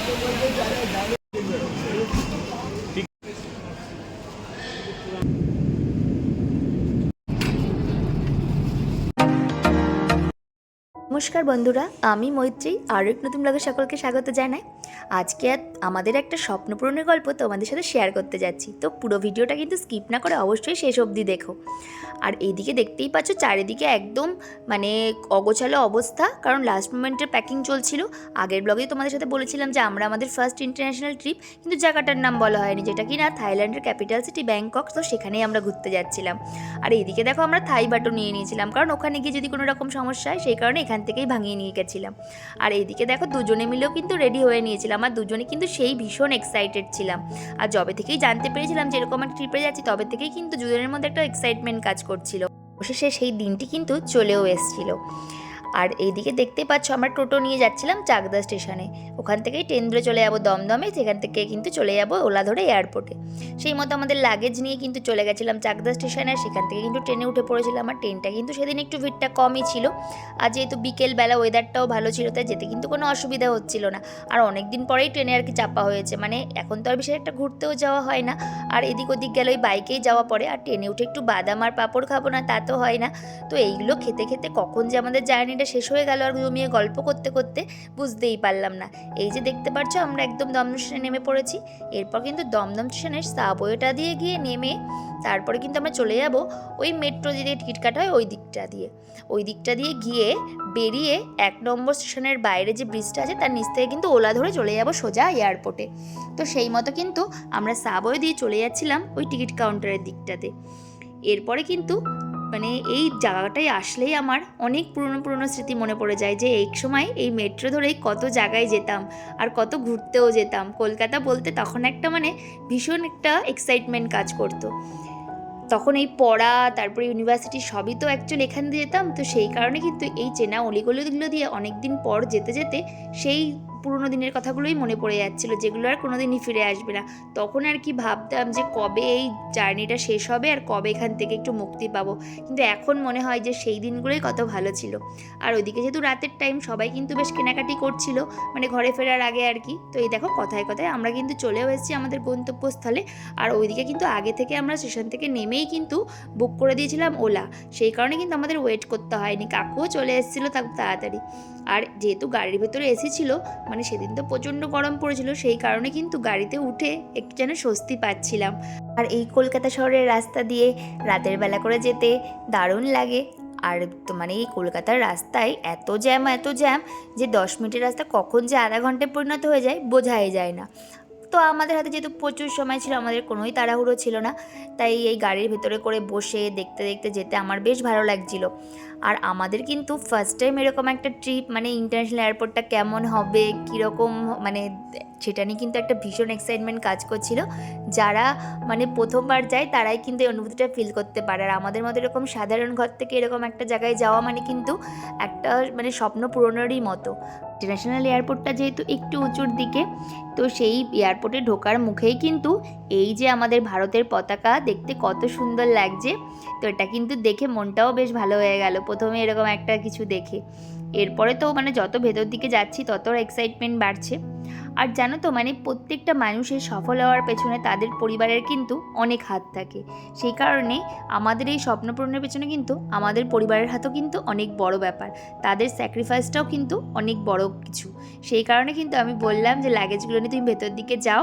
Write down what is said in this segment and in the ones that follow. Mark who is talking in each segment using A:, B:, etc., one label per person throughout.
A: নমস্কার বন্ধুরা, আমি মৈত্রী আর এক নতুন ব্লগে সকলকে স্বাগত জানাই। আজকে আমাদের একটা স্বপ্ন পূরণের গল্প তোমাদের সাথে শেয়ার করতে যাচ্ছি। তো পুরো ভিডিওটা কিন্তু স্কিপ না করে অবশ্যই শেষ অবধি দেখো। আর এইদিকে দেখতেই পাচ্ছ চারিদিকে একদম মানে অগোছালো অবস্থা, কারণ লাস্ট মোমেন্টের প্যাকিং চলছিল। আগের ব্লগেই তোমাদের সাথে বলেছিলাম যে আমরা আমাদের ফার্স্ট ইন্টারন্যাশনাল ট্রিপ, কিন্তু জায়গাটার নাম বলা হয়নি, যেটা কি না থাইল্যান্ডের ক্যাপিটাল সিটি ব্যাংকক। তো সেখানেই আমরা ঘুরতে যাচ্ছিলাম। আর এইদিকে দেখো আমরা থাই বাটো নিয়ে নিয়েছিলাম, কারণ ওখানে গিয়ে যদি কোনো রকম সমস্যা হয় সেই কারণে এখান থেকেই ভাঙিয়ে নিয়ে গেছিলাম। আর এইদিকে দেখো দুজনে মিলেও কিন্তু রেডি হয়ে নিয়েছিলাম, আর দুজনে কিন্তু সেই ভীষণ এক্সাইটেড ছিলাম। আর যবে থেকেই জানতে পেরেছিলাম যে এরকম একটা ট্রিপে যাচ্ছি, তবে থেকেই কিন্তু দুজনের মধ্যে একটা এক্সাইটমেন্ট কাজ করছিল। অবশেষে সেই দিনটি কিন্তু চলেও এসেছিল। আর এইদিকে দেখতেই পাচ্ছ আমরা টোটো নিয়ে যাচ্ছিলাম চাকদা স্টেশনে। ওখান থেকেই ট্রেন ধরে চলে যাবো দমদমে, সেখান থেকে কিন্তু চলে যাবো ওলা ধরে এয়ারপোর্টে। সেই মতো আমাদের লাগেজ নিয়ে কিন্তু চলে গেছিলাম চাকদা স্টেশনে। সেখান থেকে কিন্তু ট্রেনে উঠে পড়েছিলাম। আর ট্রেনটা কিন্তু সেদিন একটু ভিড়টা কমই ছিল, আর যেহেতু বিকেলবেলা ওয়েদারটাও ভালো ছিল, তাই যেতে কিন্তু কোনো অসুবিধা হচ্ছিল না। আর অনেক দিন পরেই ট্রেনে আর কি চাপা হয়েছে, মানে এখন তো আর বিশেষ একটা ঘুরতেও যাওয়া হয় না। আর এদিক ওদিক গেলে ওই বাইকেই যাওয়া পড়ে, আর ট্রেনে উঠে একটু বাদাম আর পাঁপড় খাবো না তা তো হয় না। তো এইগুলো খেতে খেতে কখন যে আমাদের জার্নিটা শেষ হয়ে গেল, আর জমিয়ে গল্প করতে করতে বুঝতেই পারলাম না। এই যে দেখতে পাচ্ছ আমরা একদম দমদম স্টেশনে নেমে পড়েছি। এরপর কিন্তু দমদম স্টেশনের সাবওয়েটা দিয়ে গিয়ে নেমে তারপরে কিন্তু আমরা চলে যাব ওই মেট্রো দিয়ে টিকিট কাটা হয় ওই দিকটা দিয়ে গিয়ে বেরিয়ে 1 নম্বর স্টেশনের বাইরে যে ব্রিজটা আছে তার নিচ থেকে কিন্তু ওলা ধরে চলে যাব সোজা এয়ারপোর্টে। তো সেই মতো কিন্তু আমরা সাবওয়ে দিয়ে চলে যাচ্ছিলাম ওই টিকিট কাউন্টারের দিকটাতে। এরপরে কিন্তু মানে এই জায়গাটায় আসলেই আমার অনেক পুরনো স্মৃতি মনে পড়ে যায়, যে এই সময় এই মেট্রো ধরেই কত জায়গায় যেতাম আর কত ঘুরতেও যেতাম। কলকাতা বলতে তখন একটা মানে ভীষণ একটা এক্সাইটমেন্ট কাজ করতো। তখন এই পড়া, তারপরে ইউনিভার্সিটি সবই তো অ্যাকচুয়ালি এখান দিয়ে যেতাম। তো সেই কারণে কিন্তু এই চেনা অলিগলিগুলো দিয়ে অনেক দিন পর যেতে যেতে সেই পুরোনো দিনের কথাগুলোই মনে পড়ে যাচ্ছিলো, যেগুলো আর কোনো দিনই ফিরে আসবে না। তখন আর কি ভাবতাম যে কবে এই জার্নিটা শেষ হবে আর কবে এখান থেকে একটু মুক্তি পাবো। কিন্তু এখন মনে হয় যে সেই দিনগুলোই কত ভালো ছিল। আর ওইদিকে যেহেতু রাতের টাইম, সবাই কিন্তু বেশ কেনাকাটি করছিল, মানে ঘরে ফেরার আগে আর কি। তো এই দেখো কথায় কথায় আমরা কিন্তু চলেও এসেছি আমাদের গন্তব্যস্থলে। আর ওইদিকে কিন্তু আগে থেকে আমরা স্টেশন থেকে নেমেই কিন্তু বুক করে দিয়েছিলাম ওলা, সেই কারণে কিন্তু আমাদের ওয়েট করতে হয়নি। কাকুও চলে এসেছিলো তাড়াতাড়ি। আর যেহেতু গাড়ির ভেতরে এসি ছিল, মানে সেদিন তো প্রচণ্ড গরম পড়েছিল, সেই কারণে কিন্তু গাড়িতে উঠে একটু যেন স্বস্তি পাচ্ছিলাম। আর এই কলকাতা শহরের রাস্তা দিয়ে রাতের বেলা করে যেতে দারুণ লাগে। আর তো মানে এই কলকাতার রাস্তায় এত জ্যাম যে 10 মিনিটের রাস্তা কখন যে আধা ঘন্টায় পরিণত হয়ে যায় বোঝাই যায় না। তো আমাদের হাতে যেহেতু প্রচুর সময় ছিল, আমাদের কোনোই তাড়াহুড়ো ছিল না, তাই এই গাড়ির ভেতরে করে বসে দেখতে দেখতে যেতে আমার বেশ ভালো লাগছিল। আর আমাদের কিন্তু ফার্স্ট টাইম এরকম একটা ট্রিপ, মানে ইন্টারন্যাশনাল এয়ারপোর্টটা কেমন হবে, কীরকম মানে সেটা নিয়ে কিন্তু একটা ভীষণ এক্সাইটমেন্ট কাজ করছিল। যারা মানে প্রথমবার যায় তারাই কিন্তু এই অনুভূতিটা ফিল করতে পারে। আর আমাদের মতো এরকম সাধারণ ঘর থেকে এরকম একটা জায়গায় যাওয়া মানে কিন্তু একটা মানে স্বপ্ন পূরণেরই মতো। ইন্টারন্যাশনাল এয়ারপোর্টটা যেহেতু একটু উঁচুর দিকে, তো সেই এয়ারপোর্টে ঢোকার মুখেই কিন্তু এই যে আমাদের ভারতের পতাকা দেখতে কত সুন্দর লাগছে। তো এটা কিন্তু দেখে মনটাও বেশ ভালো হয়ে গেল প্রথমে এরকম একটা কিছু দেখে। এরপরে তো মানে যত ভেতর দিকে যাচ্ছি তত এক্সাইটমেন্ট বাড়ছে। আর জানো তো মানে প্রত্যেকটা মানুষের সফল হওয়ার পেছনে তাদের পরিবারের কিন্তু অনেক হাত থাকে। সেই কারণে আমাদের এই স্বপ্ন পূরণের পেছনে কিন্তু আমাদের পরিবারের হাতও কিন্তু অনেক বড় ব্যাপার, তাদের স্যাক্রিফাইসটাও কিন্তু অনেক বড় কিছু। সেই কারণে কিন্তু আমি বললাম যে লাগেজগুলো নিয়ে তুমি ভেতর দিকে যাও,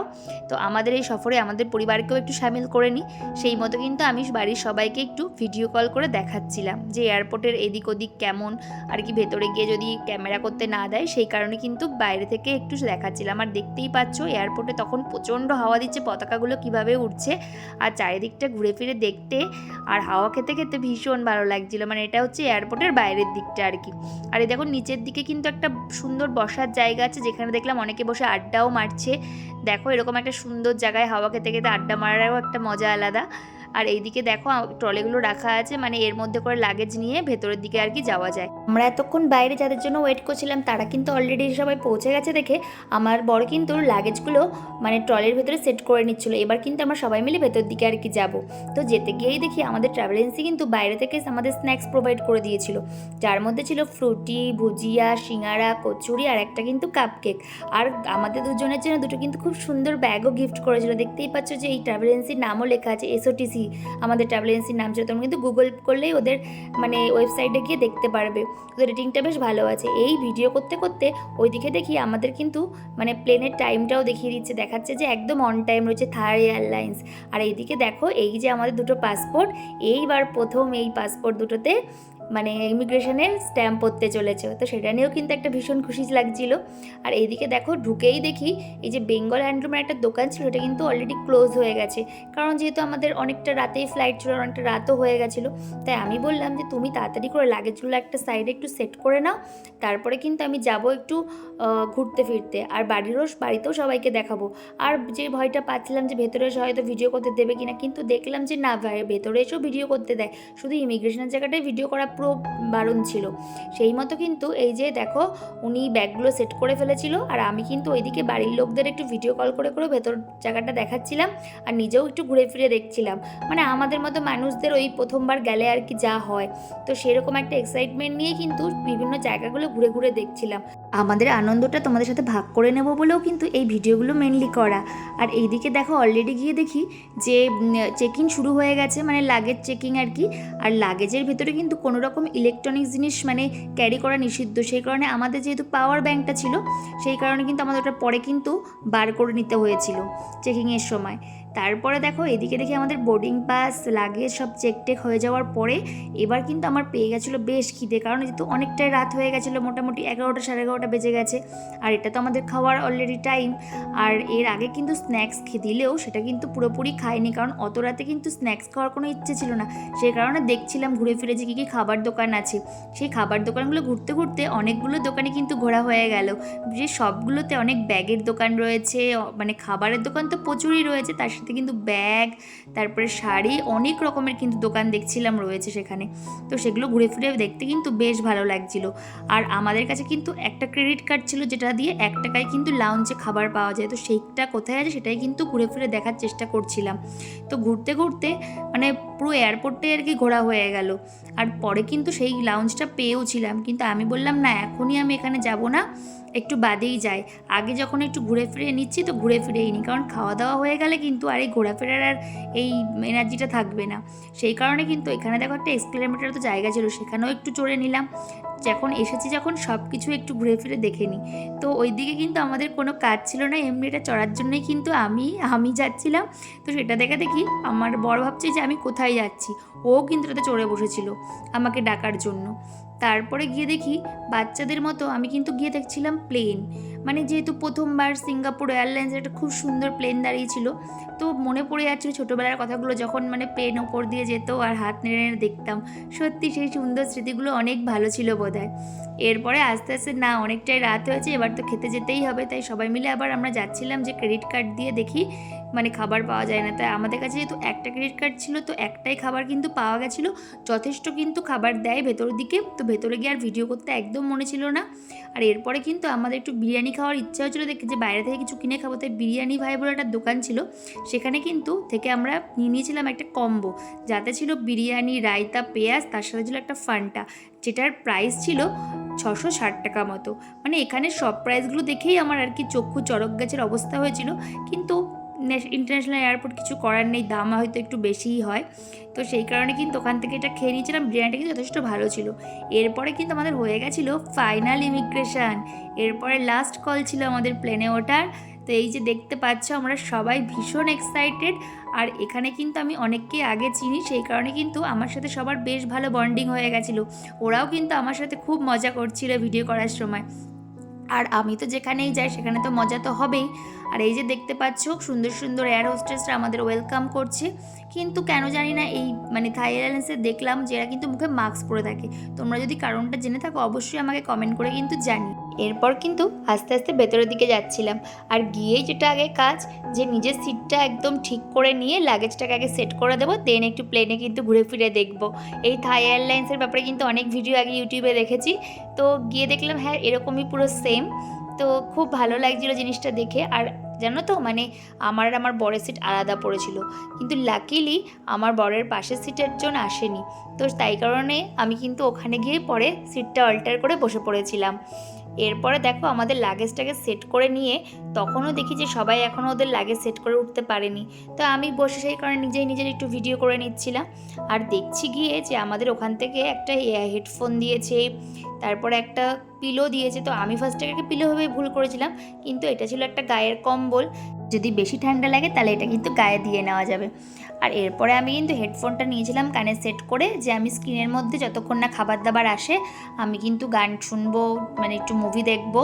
A: তো আমাদের এই সফরে আমাদের পরিবারকেও একটু সামিল করে নিই। সেই মতো কিন্তু আমি বাড়ির সবাইকে একটু ভিডিও কল করে দেখাচ্ছিলাম যে এয়ারপোর্টের এদিক ওদিক কেমন, আর কি ভেতরে গিয়ে যদি ক্যামেরা করতে না দেয় সেই কারণে কিন্তু বাইরে থেকে একটু দেখাচ্ছিলাম। আর দেখতেই পাচ্ছ এয়ারপোর্টে তখন প্রচণ্ড হাওয়া দিচ্ছে, পতাকাগুলো কিভাবে উঠছে আর চারিদিকটা ঘুরে ফিরে দেখতে আর হাওয়া খেতে খেতে ভীষণ ভালো লাগছিল। মানে এটা হচ্ছে এয়ারপোর্টের বাইরের দিকটা আর কি। আর এই দেখো নিচের দিকে কিন্তু একটা সুন্দর বসার জায়গা আছে, যেখানে দেখলাম অনেকে বসে আড্ডাও মারছে। দেখো এরকম একটা সুন্দর জায়গায় হাওয়া খেতে খেতে আড্ডা মারারও একটা মজা আলাদা। আর এইদিকে দেখো ট্রলিগুলো রাখা আছে, মানে এর মধ্যে করে লাগেজ নিয়ে ভেতরের দিকে আর কি যাওয়া যায়। আমরা এতক্ষণ বাইরে যাদের জন্য ওয়েট করছিলাম তারা কিন্তু অলরেডি সবাই পৌঁছে গেছে দেখে আমার বড় কিন্তু লাগেজগুলো মানে ট্রলির ভেতরে সেট করে নিচ্ছিলো। এবার কিন্তু আমরা সবাই মিলে ভেতর দিকে আর কি যাবো। তো যেতে গিয়েই দেখি আমাদের ট্রাভেল এজেন্সি কিন্তু বাইরে থেকে আমাদের স্ন্যাক্স প্রোভাইড করে দিয়েছিল, যার মধ্যে ছিল ফ্রুটি, ভুজিয়া, সিঙ্গারা, কচুরি আর একটা কিন্তু কাপকেক। আর আমাদের দুজনের জন্য দুটো কিন্তু খুব সুন্দর ব্যাগও গিফট করেছিল। দেখতেই পাচ্ছ যে এই ট্রাভেল এজেন্সির নামও লেখা আছে, SOTC আমাদের ট্রাভেল এজেন্সির নাম ছিল। তোমরা কিন্তু গুগল করলেই ওদের মানে ওয়েবসাইটে গিয়ে দেখতে পারবে, ওদের রেটিংটা বেশ ভালো আছে। এই ভিডিও করতে করতে ওইদিকে দেখি আমাদের কিন্তু মানে প্লেনের টাইমটাও দেখিয়ে দিচ্ছে, দেখাচ্ছে যে একদম অন টাইম রয়েছে থার এয়ারলাইন্স। আর এইদিকে দেখো এই যে আমাদের দুটো পাসপোর্ট, এইবার প্রথম এই পাসপোর্ট দুটোতে মানে ইমিগ্রেশনের স্ট্যাম্প পড়তে চলেছে, তো সেটা নিয়েও কিন্তু একটা ভীষণ খুশি লাগছিল। আর এইদিকে দেখো ঢুকেই দেখি এই যে বেঙ্গল হ্যান্ডলুমের একটা দোকান ছিল, এটা কিন্তু অলরেডি ক্লোজ হয়ে গেছে, কারণ যেহেতু আমাদের অনেকটা রাতেই ফ্লাইট ছিল, অনেকটা রাতও হয়ে গেছিলো। তাই আমি বললাম যে তুমি তাড়াতাড়ি করে লাগেজগুলো একটা সাইডে একটু সেট করে নাও, তারপরে কিন্তু আমি যাব একটু ঘুরতে ফিরতে, আর বাড়িতেও সবাইকে দেখাবো। আর যে ভয়টা পাচ্ছিলাম যে ভেতরে এসে হয়তো ভিডিও করতে দেবে কিনা, কিন্তু দেখলাম যে না, ভেতরে এসেও ভিডিও করতে দেয়, শুধু ইমিগ্রেশনের জায়গাটায় ভিডিও করা পুরো বারণ ছিল। সেই মতো কিন্তু এই যে দেখো উনি ব্যাগগুলো সেট করে ফেলেছিল, আর আমি কিন্তু ওইদিকে বাড়ির লোকদের একটু ভিডিও কল করে করে ভেতর জায়গাটা দেখাচ্ছিলাম, আর নিজেও একটু ঘুরে ফিরে দেখছিলাম। মানে আমাদের মতো মানুষদের ওই প্রথমবার গেলে আর কি যা হয়, তো সেরকম একটা এক্সাইটমেন্ট নিয়ে কিন্তু বিভিন্ন জায়গাগুলো ঘুরে ঘুরে দেখছিলাম। আমাদের আনন্দটা তোমাদের সাথে ভাগ করে নেব বলেও কিন্তু এই ভিডিওগুলো মেনলি করা। আর এইদিকে দেখো অলরেডি গিয়ে দেখি যে চেকিং শুরু হয়ে গেছে, মানে লাগেজ চেকিং আর কি। আর লাগেজের ভেতরে কিন্তু কোনো রকম ইলেকট্রনিক্স জিনিস মানে ক্যারি করা নিষিদ্ধ, সেই কারণে আমাদের যেহেতু পাওয়ার ব্যাংকটা ছিল সেই কারণে কিন্তু আমাদের ওটা পরে কিন্তু বার করে নিতে হয়েছিল চেকিংয়ের সময়। তারপরে দেখো এদিকে দেখি আমাদের বোর্ডিং পাস লাগেজ সব চেক হয়ে যাওয়ার পরে এবার কিন্তু আমার পেয়ে গেছিলো বেশ খিদে, কারণ যেহেতু অনেকটাই রাত হয়ে গেছিলো, মোটামুটি 11টা সাড়ে 11টা বেজে গেছে, আর এটা তো আমাদের খাওয়ার অলরেডি টাইম। আর এর আগে কিন্তু স্ন্যাক্স দিলেও সেটা কিন্তু পুরোপুরি খাইনি, কারণ অত রাতে কিন্তু স্ন্যাক্স খাওয়ার কোনো ইচ্ছে ছিল না, সেই কারণে দেখছিলাম ঘুরে ফিরে যে কী কী খাবার দোকান আছে। সেই খাবার দোকানগুলো ঘুরতে ঘুরতে অনেকগুলো দোকানে কিন্তু ঘোরা হয়ে গেল, যে সবগুলোতে অনেক ব্যাগের দোকান রয়েছে, মানে খাবারের দোকান তো প্রচুরই রয়েছে, তার সাথে কিন্তু ব্যাগ, তারপরে শাড়ি, অনেক রকমের কিন্তু দোকান দেখছিলাম রয়েছে সেখানে। তো সেগুলো ঘুরে ফিরে দেখতে কিন্তু বেশ ভালো লাগছিল। আর আমাদের কাছে কিন্তু একটা ক্রেডিট কার্ড ছিল, যেটা দিয়ে 1 টাকায় কিন্তু লাউঞ্জে খাবার পাওয়া যায়, তো সেইটা কোথায় আছে সেটাই কিন্তু ঘুরে ফিরে দেখার চেষ্টা করছিলাম। তো ঘুরতে ঘুরতে মানে পুরো এয়ারপোর্টে আর কি ঘোরা হয়ে গেল। আর পরে কিন্তু সেই লাউঞ্জটা পেয়েও ছিলাম, কিন্তু আমি বললাম না, এখনই আমি এখানে যাব না, একটু বাদেই যাই, আগে যখন একটু ঘুরে ফিরে নিচ্ছি তো ঘুরে ফিরেই নিই, কারণ খাওয়া দাওয়া হয়ে গেলে কিন্তু আর এই ঘোরাফেরার আর এই এনার্জিটা থাকবে না। সেই কারণে কিন্তু এখানে দেখো একটা এক্সপ্লেনেটর তো জায়গা ছিল, সেখানেও একটু চড়ে নিলাম, যখন এসেছি যখন সব কিছু একটু ঘুরে ফিরে দেখে নিই। তো ওই দিকে কিন্তু আমাদের কোনো কাজ ছিল না, এমনি এটা চড়ার জন্যই কিন্তু আমি যাচ্ছিলাম। তো সেটা দেখে দেখি আমার বড় ভাবছে যে আমি কোথায় যাচ্ছি, ও কিন্তু তাতে চড়ে বসেছিল আমাকে ডাকার জন্য। তারপরে গিয়ে দেখি বাচ্চাদের মতো আমি কিন্তু গিয়ে দেখছিলাম প্লেন, মানে যেহেতু প্রথমবার সিঙ্গাপুর এয়ারলাইন্সের একটা খুব সুন্দর প্লেন দাঁড়িয়েছিল, তো মনে পড়ে যাচ্ছিলো ছোটোবেলার কথাগুলো, যখন মানে প্লেন ওপর দিয়ে যেত আর হাত নেড়ে নেড়ে দেখতাম, সত্যি সেই সুন্দর স্মৃতিগুলো অনেক ভালো ছিল বোধহয়। এরপরে আস্তে আস্তে না অনেকটাই রাত হয়েছে, এবার তো খেতে যেতেই হবে, তাই সবাই মিলে আবার আমরা যাচ্ছিলাম যে ক্রেডিট কার্ড দিয়ে দেখি মানে খাবার পাওয়া যায় না, তাই আমাদের কাছে যেহেতু একটা ক্রেডিট কার্ড ছিল তো একটাই খাবার কিন্তু পাওয়া গেছিলো, যথেষ্ট কিন্তু খাবার দেয় ভেতরের দিকে, তো ভেতরে গিয়ে আর ভিডিও করতে একদম মনে ছিল না। আর এরপরে কিন্তু আমাদের একটু বিরিয়ানি খাওয়ার ইচ্ছা হচ্ছিলো দেখে, যে বাইরে থেকে কিছু কিনে খাবো, তাই বিরিয়ানি ভাই বলে একটা দোকান ছিল, সেখানে কিন্তু থেকে আমরা নিয়ে নিয়েছিলাম একটা কম্বো, যাতে ছিল বিরিয়ানি, রায়তা, পেঁয়াজ, তার সাথে ছিল একটা ফান্টা, যেটার প্রাইস ছিল 660 টাকা মতো। মানে এখানে সব প্রাইসগুলো দেখেই আমার আর কি চক্ষু চড়ক গাছের অবস্থা হয়েছিল, কিন্তু ইন্টারন্যাশনাল এয়ারপোর্ট কিছু করার নেই, দাম হয়তো একটু বেশিই হয়, তো সেই কারণে কিন্তু ওখান থেকে এটা খেয়ে নিয়েছিলাম। বিরিয়ানিটা কিন্তু যথেষ্ট ভালো ছিল। এরপরে কিন্তু আমাদের হয়ে গেছিলো ফাইনাল ইমিগ্রেশন, এরপরে লাস্ট কল ছিল আমাদের প্লেনে ওঠার। তো এই যে দেখতে পাচ্ছ আমরা সবাই ভীষণ এক্সাইটেড, আর এখানে কিন্তু আমি অনেককে আগে চিনি, সেই কারণে কিন্তু আমার সাথে সবার বেশ ভালো বন্ডিং হয়ে গেছিলো, ওরাও কিন্তু আমার সাথে খুব মজা করছিল ভিডিও করার সময়। আর আমি তো যেখানেই যাই সেখানে তো মজা তো হবেই। আর এই যে দেখতে পাচ্ছ সুন্দর সুন্দর এয়ার হোস্টেসরা আমাদের ওয়েলকাম করছে, কিন্তু কেন জানি না এই থাই এয়ারলাইন্সে দেখলাম যে এরা কিন্তু মুখে মাস্ক পরে থাকে। তোমরা যদি কারণটা জেনে থাকো অবশ্যই আমাকে কমেন্ট করে কিন্তু জানি। এরপর কিন্তু আস্তে আস্তে ভেতরের দিকে যাচ্ছিলাম, আর গিয়েই যেটা আগে কাজ যে নিজের সিটটা একদম ঠিক করে নিয়ে লাগেজটাকে আগে সেট করে দেবো, দেন একটু প্লেনে কিন্তু ঘুরে ফিরে দেখবো। এই থাই এয়ারলাইন্সের ব্যাপারে কিন্তু অনেক ভিডিও আগে ইউটিউবে দেখেছি, তো গিয়ে দেখলাম হ্যাঁ এরকমই পুরো সেম। তো খুব ভালো লাগছিলো জিনিসটা দেখে। আর জানো তো আমার বরের সিট আলাদা পড়েছিল, কিন্তু লাকিলি আমার বরের পাশের সিটের জন আসেনি, তো তাই কারণে আমি কিন্তু ওখানে গিয়ে পরে সিটটা অল্টার করে বসে পড়েছিলাম। এরপরে দেখো আমাদের লাগেজটাকে সেট করে নিয়ে তখনও দেখি যে সবাই এখনও ওদের লাগেজ সেট করে উঠতে পারেনি, তো আমি বসে সেই কারণে নিজের একটু ভিডিও করে নিচ্ছিলাম। আর দেখছি গিয়ে যে আমাদের ওখান থেকে একটা হেডফোন দিয়েছে, তারপরে একটা পিলো দিয়েছে। তো আমি ফার্স্টে একটা পিলো ভেবে ভুল করেছিলাম, কিন্তু এটা ছিল একটা গায়ের কম্বল, যদি বেশি ঠান্ডা লাগে তাহলে এটা কিন্তু গায়ে দিয়ে নেওয়া যাবে। আর এরপরে আমি কিন্তু হেডফোনটা নিয়েছিলাম কানে সেট করে, যে আমি স্ক্রিনের মধ্যে যতক্ষণ না খাবার দাবার আসে আমি কিন্তু গান শুনবো, একটু মুভি দেখবো।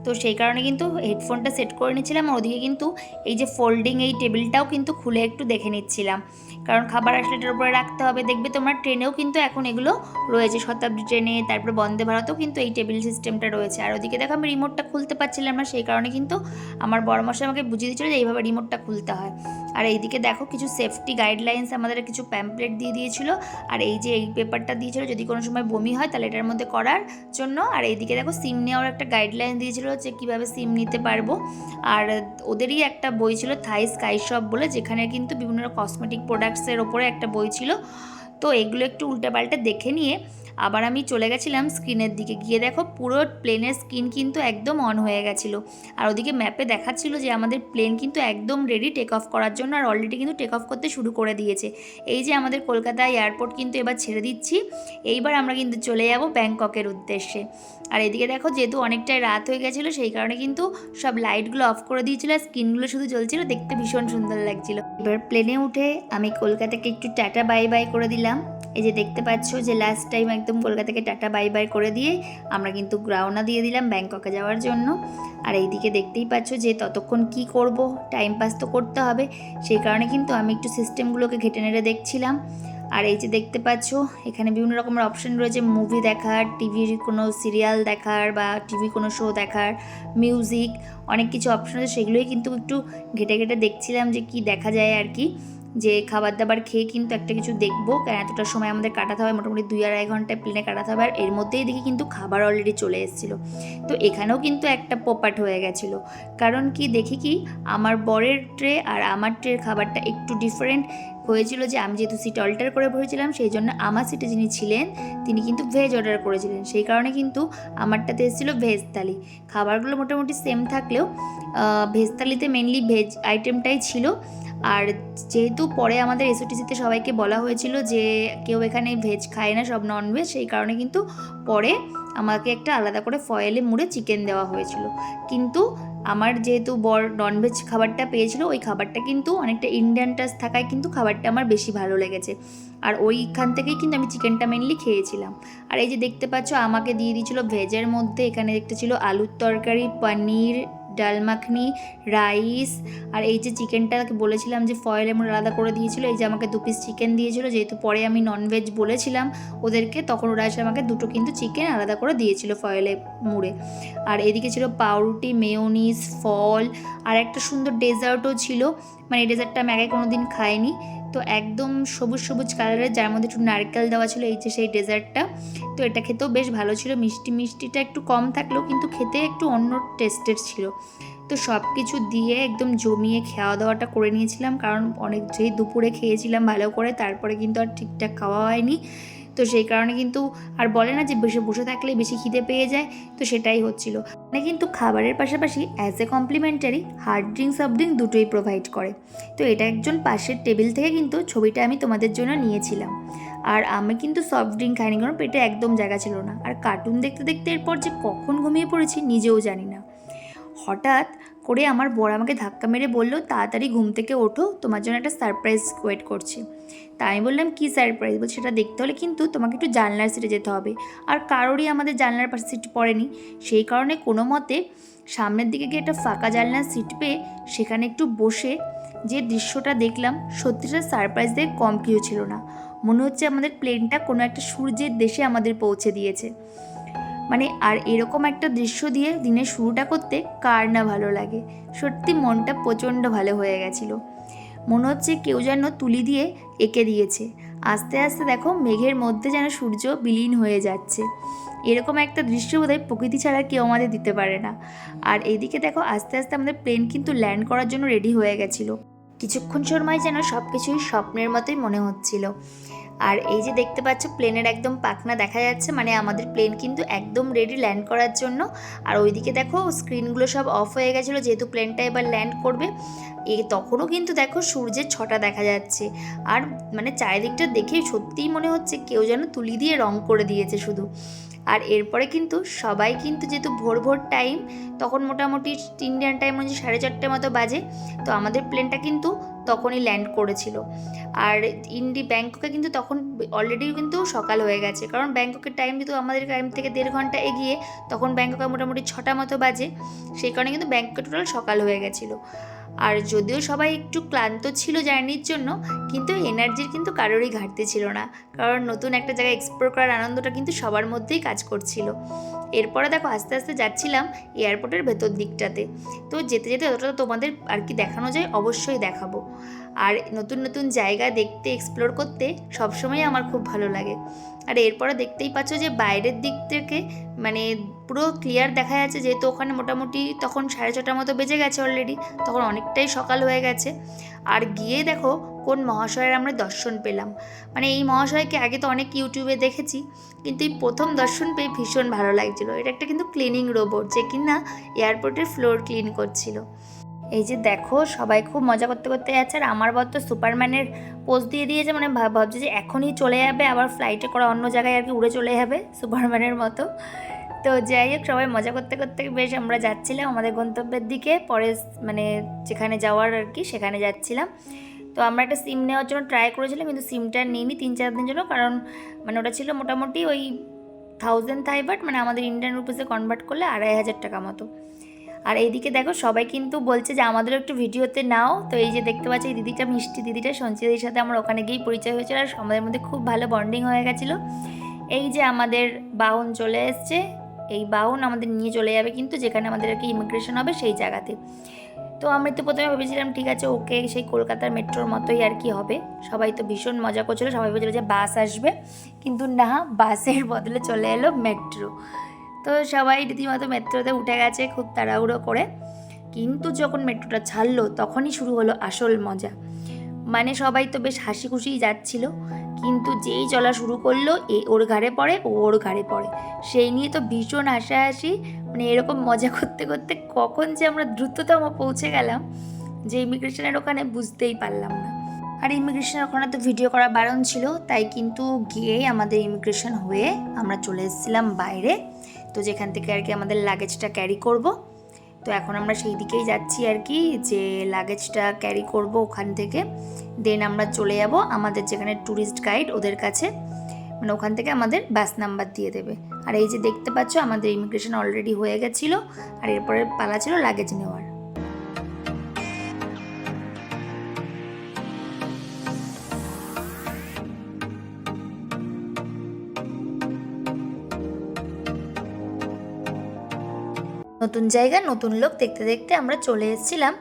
A: তো সেই কারণে কিন্তু হেডফোনটা সেট করে নিচ্ছিলাম, আর ওদিকে কিন্তু এই যে ফোল্ডিং এই টেবিলটাও কিন্তু খুলে একটু দেখে নিচ্ছিলাম, কারণ খাবার আসলে এটার উপরে রাখতে হবে। দেখবে তোমার ট্রেনেও কিন্তু এখন এগুলো রয়েছে, শতাব্দী ট্রেনে, তারপরে বন্দে ভারতেও কিন্তু এই টেবিল সিস্টেমটা রয়েছে। আর ওদিকে দেখো আমি রিমোটটা খুলতে পারছিলাম না, সেই কারণে কিন্তু আমার বড়মশাই আমাকে বুঝিয়ে দিচ্ছিল যে এইভাবে রিমোটটা খুলতে হয়। আর এইদিকে দেখো কিছু সেফটি গাইডলাইন্স আমাদের কিছু প্যাম্পলেট দিয়ে দিয়েছিল, আর এই যে এই পেপারটা দিয়েছিল যদি কোনো সময় বমি হয় তাহলে এটার মধ্যে করার জন্য। আর এইদিকে দেখো সিম নেওয়ার একটা গাইডলাইন দিয়েছিল যে কীভাবে সিম নিতে পারবো। আর ওদেরই একটা বই ছিল থাই স্কাই শপ বলে, যেখানে কিন্তু বিভিন্ন কসমেটিক প্রোডাক্টসের ওপরে একটা বই ছিল। তো এগুলো একটু উল্টাপাল্টা দেখে নিয়ে আবার আমি চলে গেছিলাম স্ক্রিনের দিকে। গিয়ে দেখো পুরো প্লেনের স্ক্রিন কিন্তু একদম অন হয়ে গেছিলো, আর ওদিকে ম্যাপে দেখাচ্ছিলো যে আমাদের প্লেন কিন্তু একদম রেডি টেক অফ করার জন্য, আর অলরেডি কিন্তু টেক অফ করতে শুরু করে দিয়েছে। এই যে আমাদের কলকাতা এয়ারপোর্ট কিন্তু এবার ছেড়ে দিচ্ছি, এইবার আমরা কিন্তু চলে যাব ব্যাংককের উদ্দেশ্যে। আর এদিকে দেখো যেহেতু অনেকটাই রাত হয়ে গেছিলো সেই কারণে কিন্তু সব লাইটগুলো অফ করে দিয়েছিলো, আর স্ক্রিনগুলো শুধু জ্বলছিল, দেখতে ভীষণ সুন্দর লাগছিলো। এবার প্লেনে উঠে আমি কলকাতাকে একটু টাটা বাই বাই করে দিলাম। এই যে দেখতে পাচ্ছ যে লাস্ট টাইম একদম কলকাতাকে টাটা বাই বাই করে দিয়ে আমরা কিন্তু রওনা দিয়ে দিলাম ব্যাংককে যাওয়ার জন্য। আর এইদিকে দেখতেই পাচ্ছ যে ততক্ষণ কি করব, টাইম পাস তো করতে হবে, সেই কারণে কিন্তু আমি একটু সিস্টেমগুলোকে ঘেটে নেড়ে দেখছিলাম। আর এই যে দেখতে পাচ্ছ এখানে বিভিন্ন রকমের অপশন রয়েছে, মুভি দেখার, টিভির কোনো সিরিয়াল দেখার বা টিভি কোনো শো দেখার, মিউজিক, অনেক কিছু অপশন আছে, সেগুলোই কিন্তু একটু ঘেটে ঘেটে দেখছিলাম যে কি দেখা যায় আর কি। যে খাবার দাবার খেয়ে কিন্তু একটা কিছু দেখবো, কারণ এতটা সময় আমাদের কাটাতে হবে, মোটামুটি 2-2.5 ঘন্টায় প্লেনে কাটাতে হবে। আর এর মধ্যেই দেখি কিন্তু খাবার অলরেডি চলে এসেছিলো। তো এখানেও কিন্তু একটা পোপাট হয়ে গেছিলো, কারণ কি দেখি কি আমার বরের ট্রে আর আমার ট্রের খাবারটা একটু ডিফারেন্ট হয়েছিল। যে আমি যেহেতু সিট অল্টার করে বসেছিলাম সেই জন্য আমার সিটে যিনি ছিলেন তিনি কিন্তু ভেজ অর্ডার করেছিলেন, সেই কারণে কিন্তু আমারটাতে এসেছিলো ভেজ থালি। খাবারগুলো মোটামুটি সেম থাকলেও ভেজ থালিতে মেনলি ভেজ আইটেমটাই ছিল। আর যেহেতু পরে আমাদের এসওটিসিতে সবাইকে বলা হয়েছিল যে কেউ এখানে ভেজ খায় না, সব ননভেজ, সেই কারণে কিন্তু পরে আমাকে একটা আলাদা করে ফয়েলে মুড়ে চিকেন দেওয়া হয়েছিল। কিন্তু আমার যেহেতু বর ননভেজ খাবারটা পেয়েছিল, ওই খাবারটা কিন্তু অনেকটা ইন্ডিয়ান টাচ থাকায় কিন্তু খাবারটা আমার বেশি ভালো লেগেছে, আর ওইখান থেকেই কিন্তু আমি চিকেনটা মেনলি খেয়েছিলাম। আর এই যে দেখতে পাচ্ছ আমাকে দিয়ে দিয়েছিলো ভেজের মধ্যে, এখানে দেখতে ছিল আলুর তরকারি, পনির, ডাল মাখনি, রাইস, আর এই যে চিকেনটাকে বলেছিলাম যে ফয়েল এমন আলাদা করে দিয়েছিল, এই যে আমাকে 2 পিস চিকেন দিয়েছিল, যেহেতু পরে আমি ননভেজ বলেছিলাম ওদেরকে, তখন ওরা এসে আমাকে 2টো কিন্তু চিকেন আলাদা করে দিয়েছিল ফয়েলে মুড়ে। আর এদিকে ছিল পাউরুটি, মেয়োনিজ, ফল, আর একটা সুন্দর ডেজার্টও ছিল, এই ডেজার্টটা আমি আগে কোনো দিন খাইনি। তো একদম সবুজ সবুজ কালারের, যার মধ্যে একটু নারকেল দেওয়া ছিল, এই যে সেই ডেজার্টটা। তো এটা খেতেও বেশ ভালো ছিল, মিষ্টিটা একটু কম থাকলেও কিন্তু খেতে একটু অন্য টেস্টের ছিল। তো সব কিছু দিয়ে একদম জমিয়ে খাওয়া দাওয়াটা করে নিয়েছিলাম, কারণ যেই দুপুরে খেয়েছিলাম ভালো করে, তারপরে কিন্তু আর ঠিকঠাক খাওয়া হয়নি। তো সেই কারণে কিন্তু আর বলে না যে বসে থাকলে বেশি খিদে পেয়ে যায়, তো সেটাই হচ্ছিল। কিন্তু খাবারের পাশাপাশি as a complimentary hard drink soft drink দুটোই প্রোভাইড করে। তো এটা একজন পাশের টেবিল থেকে কিন্তু ছবিটা আমি তোমাদের জন্য নিয়েছিলাম। আর আমি কিন্তু সফট ড্রিঙ্ক খাইনি, কারণ পেটে একদম জায়গা ছিল না। আর কার্টুন দেখতে দেখতে এরপর যে কখন ঘুমিয়ে পড়েছি নিজেও জানি না। হঠাৎ করে আমার বর আমাকে ধাক্কা মেরে বললো, তাড়াতাড়ি ঘুম থেকে ওঠো, তোমার জন্য একটা সারপ্রাইজ ওয়েট করছে। তা আমি বললাম, কী সারপ্রাইজ? বলছি, সেটা দেখতে হলে কিন্তু তোমাকে একটু জানলার সিটে যেতে হবে। আর কারোরই আমাদের জানলার পাশে সিট পড়েনি, সেই কারণে কোনো মতে সামনের দিকে গিয়ে একটা ফাঁকা জানলার সিট পেয়ে সেখানে একটু বসে যে দৃশ্যটা দেখলাম, সত্যিটা সারপ্রাইজ দিয়ে কম কিছু ছিল না। মনে হচ্ছে আমাদের প্লেনটা কোনো একটা সূর্যের দেশে আমাদের পৌঁছে দিয়েছে। মানে আর এরকম একটা দৃশ্য দিয়ে দিনের শুরুটা করতে কার না ভালো লাগে। সত্যি মনটা প্রচণ্ড ভালো হয়ে গেছিলো। মনে হচ্ছে কেউ যেন তুলি দিয়ে এঁকে দিয়েছে। আস্তে আস্তে দেখো মেঘের মধ্যে যেন সূর্য বিলীন হয়ে যাচ্ছে। এরকম একটা দৃশ্য বোধহয় প্রকৃতি ছাড়া কেউ আমাদের দিতে পারে না। আর এইদিকে দেখো আস্তে আস্তে আমাদের প্লেন কিন্তু ল্যান্ড করার জন্য রেডি হয়ে গেছিলো। কিছুক্ষণ সময় যেন সব কিছুই স্বপ্নের মতোই মনে হচ্ছিল। আর এই যে দেখতে পাচ্ছ প্লেনের একদম পাখনা দেখা যাচ্ছে, মানে আমাদের প্লেন কিন্তু একদম রেডি ল্যান্ড করার জন্য। আর ওইদিকে দেখো স্ক্রিনগুলো সব অফ হয়ে গেছিলো, যেহেতু প্লেনটা এবার ল্যান্ড করবে। তখনও কিন্তু দেখো সূর্যের ছটা দেখা যাচ্ছে। আর মানে চারিদিকটা দেখে সত্যিই মনে হচ্ছে কেউ যেন তুলি দিয়ে রং করে দিয়েছে শুধু। আর এরপরে কিন্তু সবাই কিন্তু যেহেতু ভোর ভোর টাইম, তখন মোটামুটি ইন্ডিয়ান টাইম হচ্ছে 4:30 মতো বাজে, তো আমাদের প্লেনটা কিন্তু তখনই ল্যান্ড করেছিল। আর ব্যাংককে কিন্তু তখন অলরেডি কিন্তু সকাল হয়ে গেছে, কারণ ব্যাংককের টাইম কিন্তু আমাদের টাইম থেকে 1.5 ঘন্টা এগিয়ে, তখন ব্যাংককে মোটামুটি 6টা মতো বাজে, সেই কারণে কিন্তু ব্যাংককে টোটাল সকাল হয়ে গেছিলো। আর যদিও সবাই একটু ক্লান্ত ছিল জার্নির জন্য, কিন্তু এনার্জির কিন্তু কারোরই ঘাটতি ছিল না, কারণ নতুন একটা জায়গায় এক্সপ্লোর করার আনন্দটা কিন্তু সবার মধ্যেই কাজ করছিল। এরপরে দেখো আস্তে আস্তে যাচ্ছিলাম এয়ারপোর্টের ভেতর দিকটাতে। তো যেতে যেতে যতটা তোমাদের আর কি দেখানো যায় অবশ্যই দেখাবো। আর নতুন নতুন জায়গা দেখতে, এক্সপ্লোর করতে সবসময় আমার খুব ভালো লাগে। আর এরপরে দেখতেই পাচ্ছ যে বাইরের দিক থেকে মানে পুরো ক্লিয়ার দেখা যাচ্ছে, যেহেতু ওখানে মোটামুটি তখন 6:30 মতো বেজে গেছে অলরেডি, তখন অনেকটাই সকাল হয়ে গেছে। আর গিয়ে দেখো কোন মহাশয়ের আমরা দর্শন পেলাম। মানে এই মহাশয়কে আগে তো অনেক ইউটিউবে দেখেছি, কিন্তু এই প্রথম দর্শন পেয়ে ভীষণ ভালো লাগছিলো। এটা একটা কিন্তু ক্লিনিং রোবট, যে কিনা এয়ারপোর্টের ফ্লোর ক্লিন করছিল। এই যে দেখো সবাই খুব মজা করতে করতে যাচ্ছে, আর আমার বর তো সুপারম্যানের পোজ দিয়ে দিয়েছে, মানে ভাবছে যে এখনই চলে যাবে, আবার ফ্লাইটে করে অন্য জায়গায় আর কি উড়ে চলে যাবে সুপারম্যানের মতো। তো যাই হোক, সবাই মজা করতে করতে বেশ আমরা যাচ্ছিলাম আমাদের গন্তব্যের দিকে। পরে মানে যেখানে যাওয়ার আর কি সেখানে যাচ্ছিলাম। তো আমরা একটা সিম নেওয়ার জন্য ট্রাই করেছিলাম, কিন্তু সিমটা নিইনি 3-4 দিনের জন্য, কারণ মানে ওটা ছিল মোটামুটি ওই 1000 থাই বাট, মানে আমাদের ইন্ডিয়ান রুপিসে কনভার্ট করলে 2500 টাকা মতো। আর এইদিকে দেখো সবাই কিন্তু বলছে যে আমাদেরও একটু ভিডিওতে নাও। তো এই যে দেখতে পাচ্ছি এই দিদিটা, মিষ্টি দিদিটা, সঞ্চিতাদির সাথে আমার ওখানে গিয়েই পরিচয় হয়েছিল, আর আমাদের মধ্যে খুব ভালো বন্ডিং হয়ে গেছিলো। এই যে আমাদের বাহন চলে এসছে, এই বাহন আমাদের নিয়ে চলে যাবে কিন্তু যেখানে আমাদের আর কি ইমিগ্রেশন হবে সেই জায়গাতে। তো আমি তো প্রথমে ভেবেছিলাম ঠিক আছে ওকে, সেই কলকাতার মেট্রোর মতোই আর কি হবে। সবাই তো ভীষণ মজা করছিলো, সবাই বলছিল যে বাস আসবে, কিন্তু না, বাসের বদলে চলে এলো মেট্রো। তো সবাই রীতিমতো মেট্রোতে উঠে গেছে খুব তাড়াহুড়ো করে। কিন্তু যখন মেট্রোটা ছাড়লো তখনই শুরু হলো আসল মজা। মানে সবাই তো বেশ হাসি খুশিই যাচ্ছিল, কিন্তু যেই চলা শুরু করলো ওর ঘাড়ে পড়ে, ওর ঘাড়ে পড়ে, সেই নিয়ে তো ভীষণ হাসাহাসি। মানে এরকম মজা করতে করতে কখন যে আমরা দ্রুততম পৌঁছে গেলাম যে ইমিগ্রেশনের ওখানে, বুঝতেই পারলাম না। আর ইমিগ্রেশনের ওখানে তো ভিডিও করা বারণ ছিল, তাই কিন্তু গিয়েই আমাদের ইমিগ্রেশন হয়ে আমরা চলে এসেছিলাম বাইরে। তো যেখান থেকে আর কি আমাদের লাগেজটা ক্যারি করব। তো এখন আমরা সেই দিকেই যাচ্ছি আর কি, যে লাগেজটা ক্যারি করব ওখান থেকে। দেন আমরা চলে যাব আমাদের যেখানে ট্যুরিস্ট গাইড ওদের কাছে, মানে ওখান থেকে আমাদের বাস নাম্বার দিয়ে দেবে। আর এই যে দেখতে পাচ্ছ আমাদের ইমিগ্রেশন অলরেডি হয়ে গেছিলো, আর এরপরে পালা ছিল লাগেজ নেওয়ার। নতুন জায়গা, নতুন লোক দেখতে দেখতে আমরা চলে এসেছিলাম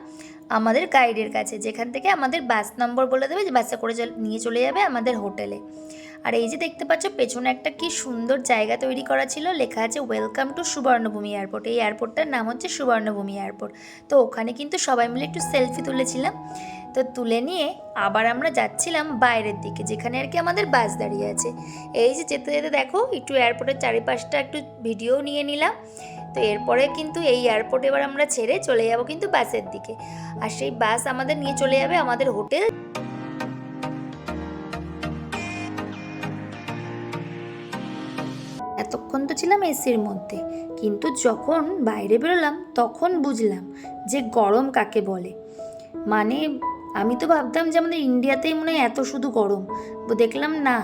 A: আমাদের গাইডের কাছে, যেখান থেকে আমাদের বাস নম্বর বলে দেবে, যে বাসে করে নিয়ে চলে যাবে আমাদের হোটেলে। আর এই যে দেখতে পাচ্ছ পেছনে একটা কি সুন্দর জায়গা তৈরি করা ছিল, লেখা আছে ওয়েলকাম টু সুবর্ণভূমি এয়ারপোর্ট। এই এয়ারপোর্টটার নাম হচ্ছে সুবর্ণভূমি এয়ারপোর্ট। তো ওখানে কিন্তু সবাই মিলে একটু সেলফি তুলেছিলাম। তো তুলে নিয়ে আবার আমরা যাচ্ছিলাম বাইরের দিকে, যেখানে আর কি আমাদের বাস দাঁড়িয়ে আছে। এই যে যেতে যেতে দেখো একটু এয়ারপোর্টের চারিপাশটা একটু ভিডিও নিয়ে নিলাম। তো এরপরে কিন্তু এই এয়ারপোর্ট এবার আমরা ছেড়ে চলে যাব কিন্তু বাসের দিকে, আর সেই বাস আমাদের নিয়ে চলে যাবে আমাদের হোটেল। এতক্ষণ তো ছিলাম এসির মধ্যে, কিন্তু যখন বাইরে বেরোলাম তখন বুঝলাম যে গরম কাকে বলে। মানে আমি তো ভাবতাম যে আমাদের ইন্ডিয়াতেই মনে হয় এত শুধু গরম, দেখলাম না,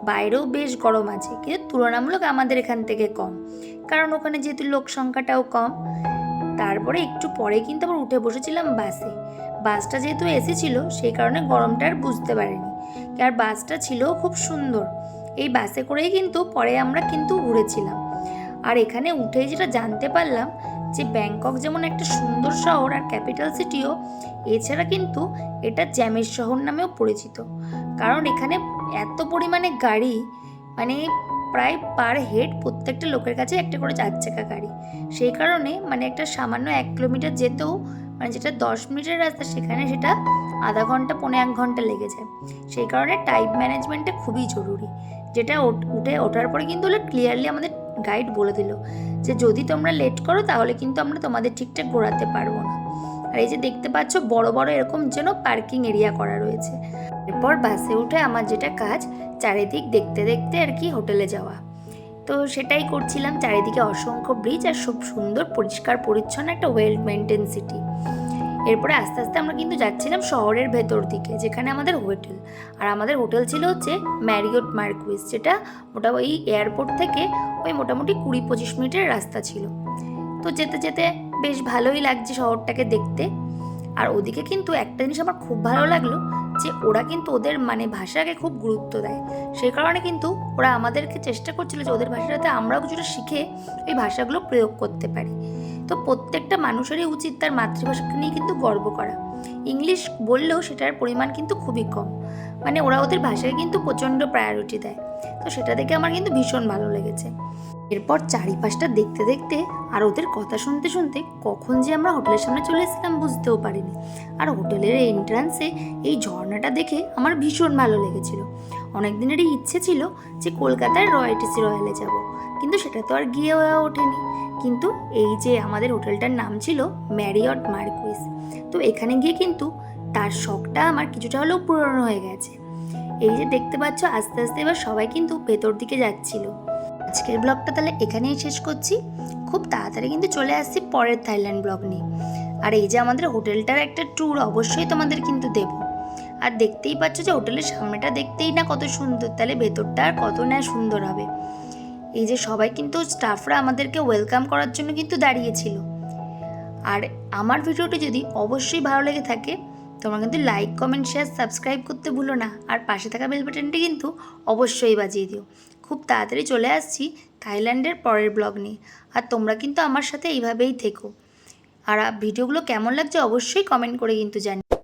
A: বাইরেও বেশ গরম আছে, কিন্তু তুলনামূলক আমাদের এখান থেকে কম, কারণ ওখানে যেহেতু লোক সংখ্যাটাও কম। তারপরে একটু পরে কিন্তু আবার উঠে বসেছিলাম বাসে। বাসটা যেহেতু এসি ছিল সেই কারণে গরমটা আর বুঝতে পারিনি, আর বাসটা ছিল খুব সুন্দর। এই বাসে করেই কিন্তু পরে আমরা কিন্তু ঘুরেছিলাম। আর এখানে উঠেই যেটা জানতে পারলাম যে ব্যাংকক যেমন একটা সুন্দর শহর আর ক্যাপিটাল সিটিও, এছাড়া কিন্তু এটা জ্যামের শহর নামেও পরিচিত, কারণ এখানে এত পরিমাণে গাড়ি, মানে প্রায় পার হেড প্রত্যেকটা লোকের কাছে একটা করে 4 চাকা গাড়ি। সেই কারণে মানে একটা সামান্য 1 কিলোমিটার যেতেও, মানে যেটা 10 মিনিটের রাস্তা সেখানে সেটা আধা ঘন্টা 1.5 ঘন্টা লেগে যায়। সেই কারণে টাইম ম্যানেজমেন্টটা খুবই জরুরি, যেটা ওঠার পরে কিন্তু ক্লিয়ারলি আমাদের গাইড বলে দিল যে যদি তোমরা লেট করো তাহলে কিন্তু আমরা তোমাদের ঠিকঠাক ঘোরাতে পারবো না। আর এই যে দেখতে পাচ্ছ বড় বড় এরকম যেন পার্কিং এরিয়া করা রয়েছে। এরপর বাসে উঠে আমার যেটা কাজ, চারিদিক দেখতে দেখতে আর কি হোটেলে যাওয়া। তো সেটাই করছিলাম। চারিদিকে অসংখ্য ব্রিজ আর খুব সুন্দর পরিষ্কার পরিচ্ছন্ন একটা ওয়েল মেনটেন সিটি। এরপরে আস্তে আস্তে আমরা কিন্তু যাচ্ছিলাম শহরের ভেতর দিকে, যেখানে আমাদের হোটেল। আর আমাদের হোটেল ছিল হচ্ছে ম্যারিয়ট মার্কুইস, যেটা মোটামুটি এয়ারপোর্ট থেকে ওই মোটামুটি 20-25 মিনিটের রাস্তা ছিল। তো যেতে যেতে বেশ ভালোই লাগছে শহরটাকে দেখতে। আর ওদিকে কিন্তু একটা জিনিস আমার খুব ভালো লাগলো, যে ওরা কিন্তু ওদের মানে ভাষাকে খুব গুরুত্ব দেয়। সেই কারণে কিন্তু ওরা আমাদেরকে চেষ্টা করছিল যে ওদের ভাষাটাতে আমরাও কিছুটা শিখে এই ভাষাগুলো প্রয়োগ করতে পারি। তো প্রত্যেকটা মানুষেরই উচিত তার মাতৃভাষাকে নিয়ে কিন্তু গর্ব করা। ইংলিশ বললেও সেটার পরিমাণ কিন্তু খুবই কম, মানে ওরা ওদের ভাষাকে কিন্তু প্রচণ্ড প্রায়োরিটি দেয়। তো সেটা দেখে আমার কিন্তু ভীষণ ভালো লেগেছে। এরপর চারিপাশটা দেখতে দেখতে আর ওদের কথা শুনতে শুনতে কখন যে আমরা হোটেলের সামনে চলে এসেছিলাম বুঝতেও পারিনি। আর হোটেলের এন্ট্রান্সে এই ঝর্ণাটা দেখে আমার ভীষণ ভালো লেগেছিল। অনেক দিনেরই ইচ্ছে ছিল যে কলকাতার রয়্যালটিসি রয়্যালে যাব, কিন্তু সেটা তো আর গিয়ে হয়ে ওঠেনি। কিন্তু এই যে আমাদের হোটেলটার নাম ছিল ম্যারিয়ট মার্কুইস, তো এখানে গিয়ে কিন্তু তার শখটা আমার কিছুটা হলেও পূরণ হয়ে গেছে। এই যে দেখতে পাচ্ছ আস্তে আস্তে এবার সবাই কিন্তু ভেতর দিকে যাচ্ছিল। আজকের ব্লগটা তাহলে এখানেই শেষ করছি। খুব তাড়াতাড়ি কিন্তু চলে আসছি পরের থাইল্যান্ড ব্লগ নিয়ে। আর এই যে আমাদের হোটেলটার একটা ট্যুর অবশ্যই তোমাদের কিন্তু দেব। আর দেখতেই পাচ্ছ যে হোটেলের সামনেটা দেখতেই না কত সুন্দর, তাহলে ভেতরটা আর কত না সুন্দর হবে। এই যে সবাই কিন্তু স্টাফরা আমাদেরকে ওয়েলকাম করার জন্য কিন্তু দাঁড়িয়েছিল। আর আমার ভিডিওটি যদি অবশ্যই ভালো লেগে থাকে তোমরা কিন্তু লাইক, কমেন্ট, শেয়ার, সাবস্ক্রাইব করতে ভুলো না। আর পাশে থাকা বেল বাটনটি কিন্তু অবশ্যই বাজিয়ে দিও। খুব তাড়াতাড়ি চলে আসছি থাইল্যান্ডের পরের ব্লগ নিয়ে। আর তোমরা কিন্তু আমার সাথে এইভাবেই থেকো। আর ভিডিওগুলো কেমন লাগছে অবশ্যই কমেন্ট করে কিন্তু জানিও।